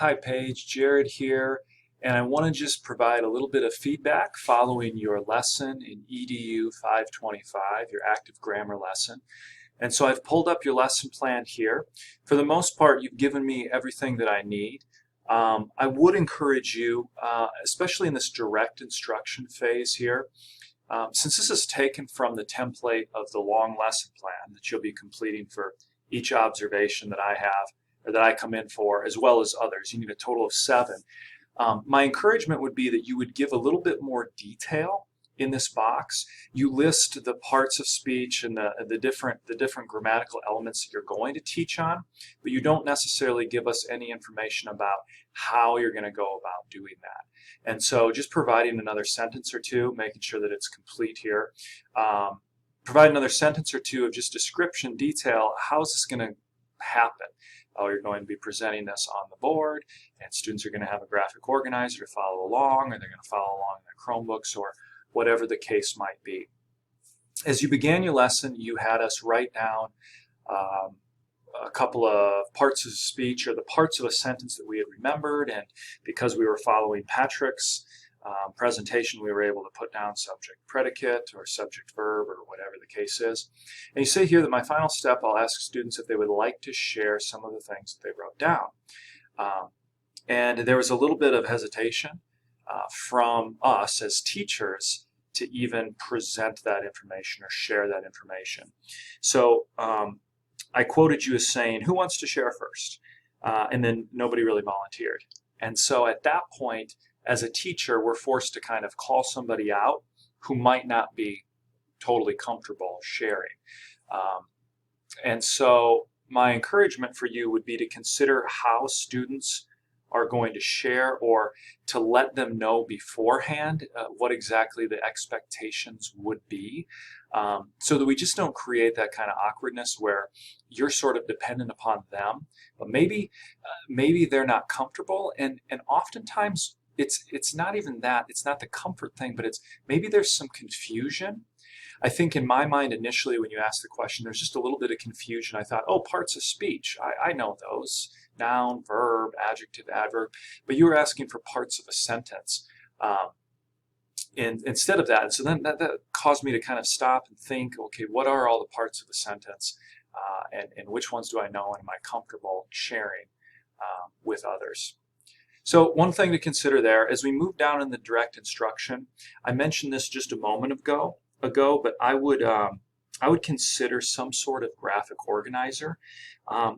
Hi Paige, Jared here, and I want to just provide a little bit of feedback following your lesson in EDU 525, your active grammar lesson. And so I've pulled up your lesson plan here. For the most part, you've given me everything that I need. I would encourage you, especially in this direct instruction phase here, since this is taken from the template of the long lesson plan that you'll be completing for each observation that I have, or that I come in for, as well as others. You need a total of 7. My encouragement would be that you would give a little bit more detail in this box. You list the parts of speech and the different grammatical elements that you're going to teach on, but you don't necessarily give us any information about how you're going to go about doing that. And so just providing another sentence or two, making sure that it's complete here. Provide another sentence or two of just description, detail. How is this going to happen? Oh, you're going to be presenting this on the board, and students are going to have a graphic organizer to follow along, or they're going to follow along in their Chromebooks, or whatever the case might be. As you began your lesson, you had us write down a couple of parts of speech, or the parts of a sentence that we had remembered, and because we were following Patrick's presentation, we were able to put down subject predicate or subject verb or whatever the case is. And you say here that my final step, I'll ask students if they would like to share some of the things that they wrote down. And there was a little bit of hesitation from us as teachers to even present that information or share that information. So I quoted you as saying, who wants to share first? And then nobody really volunteered. And so at that point, as a teacher, we're forced to kind of call somebody out who might not be totally comfortable sharing. And so my encouragement for you would be to consider how students are going to share, or to let them know beforehand what exactly the expectations would be, so that we just don't create that kind of awkwardness where you're sort of dependent upon them. But maybe they're not comfortable, and oftentimes it's not even that. It's not the comfort thing, but it's maybe there's some confusion. I think in my mind initially when you asked the question, there's just a little bit of confusion. I thought, oh, parts of speech, I know those. Noun, verb, adjective, adverb. But you were asking for parts of a sentence instead of that. And so then that caused me to kind of stop and think, okay, what are all the parts of a sentence? And which ones do I know and am I comfortable sharing with others? So one thing to consider there, as we move down in the direct instruction, I mentioned this just a moment ago, but I would consider some sort of graphic organizer.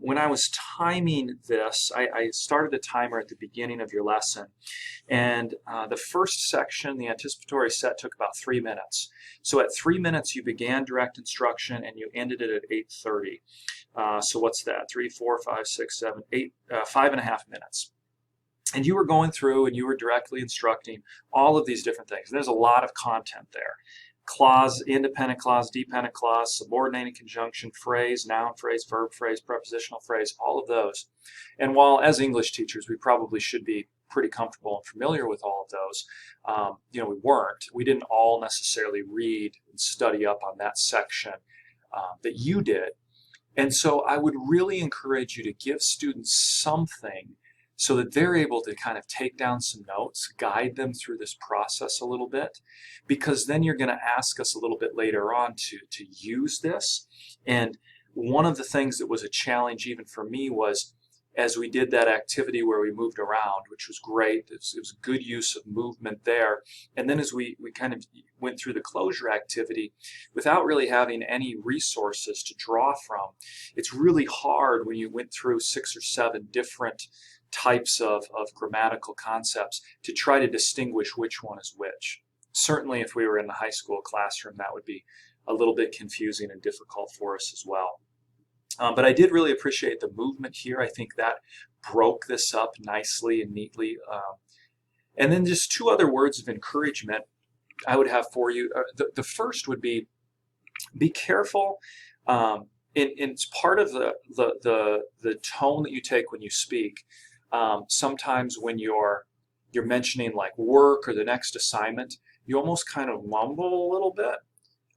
When I was timing this, I started a timer at the beginning of your lesson, and the first section, the anticipatory set, took about 3 minutes. So at 3 minutes, you began direct instruction and you ended it at 8:30. So what's that? 3, 4, 5, 6, 7, 8, 5.5 minutes. And you were going through and you were directly instructing all of these different things. And there's a lot of content there. Clause, independent clause, dependent clause, subordinating conjunction, phrase, noun phrase, verb phrase, prepositional phrase, all of those. And while as English teachers we probably should be pretty comfortable and familiar with all of those, we weren't. We didn't all necessarily read and study up on that section that you did. And so I would really encourage you to give students something so that they're able to kind of take down some notes, guide them through this process a little bit, because then you're going to ask us a little bit later on to use this. And one of the things that was a challenge even for me was, as we did that activity where we moved around, which was great, it was a good use of movement there, and then as we kind of went through the closure activity without really having any resources to draw from, it's really hard when you went through 6 or 7 different types of grammatical concepts to try to distinguish which one is which. Certainly if we were in the high school classroom, that would be a little bit confusing and difficult for us as well. But I did really appreciate the movement here. I think that broke this up nicely and neatly. And then just 2 other words of encouragement I would have for you. The first would be careful. It's part of the tone that you take when you speak. Sometimes when you're mentioning like work or the next assignment, you almost kind of mumble a little bit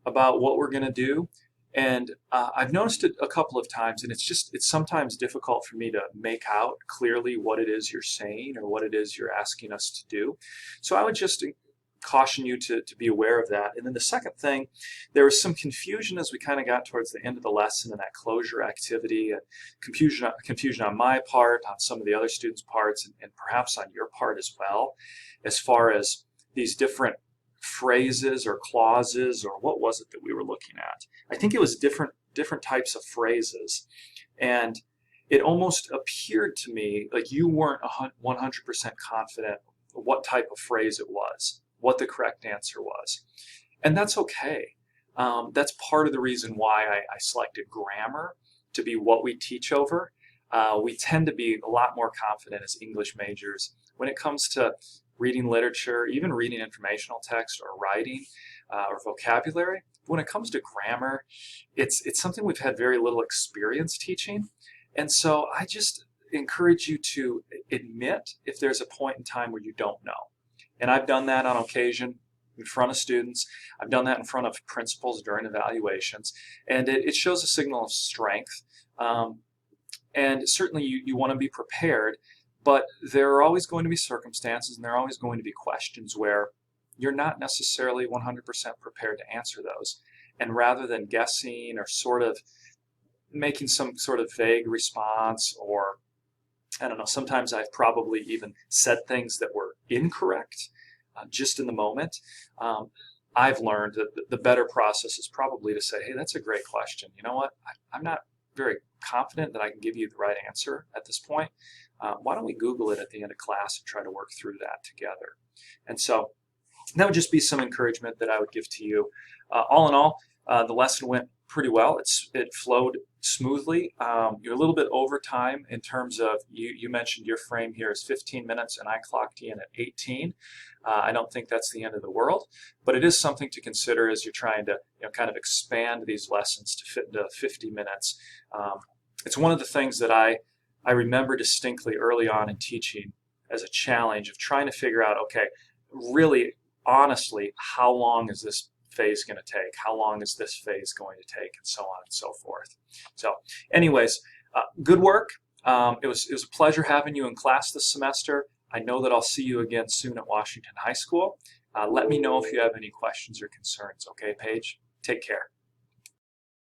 about what we're going to do. And I've noticed it a couple of times, and it's sometimes difficult for me to make out clearly what it is you're saying or what it is you're asking us to do. So I would just caution you to be aware of that. And then the second thing, there was some confusion as we kind of got towards the end of the lesson and that closure activity, and confusion on my part, on some of the other students' parts, and perhaps on your part as well, as far as these different phrases or clauses, or what was it that we were looking at? I think it was different types of phrases, and it almost appeared to me like you weren't 100% confident what type of phrase it was, what the correct answer was. And that's okay. That's part of the reason why I selected grammar to be what we teach over. We tend to be a lot more confident as English majors when it comes to reading literature, even reading informational text or writing or vocabulary. When it comes to grammar, it's something we've had very little experience teaching. And so I just encourage you to admit if there's a point in time where you don't know. And I've done that on occasion in front of students. I've done that in front of principals during evaluations. And it shows a signal of strength. And certainly you want to be prepared, but there are always going to be circumstances and there are always going to be questions where you're not necessarily 100% prepared to answer those. And rather than guessing or sort of making some sort of vague response, or I don't know, sometimes I've probably even said things that were incorrect just in the moment. I've learned that the better process is probably to say, hey, that's a great question. You know what? I'm not very confident that I can give you the right answer at this point. Why don't we Google it at the end of class and try to work through that together? And so that would just be some encouragement that I would give to you. All in all, the lesson went pretty well. It flowed smoothly. You're a little bit over time in terms of, you mentioned your frame here is 15 minutes and I clocked in at 18. I don't think that's the end of the world, but it is something to consider as you're trying to kind of expand these lessons to fit into 50 minutes. It's one of the things that I remember distinctly early on in teaching as a challenge of trying to figure out, okay, really honestly, how long is this phase going to take? How long is this phase going to take? And so on and so forth. So anyways, good work. It was a pleasure having you in class this semester. I know that I'll see you again soon at Washington High School. Let me know if you have any questions or concerns. Okay, Paige? Take care.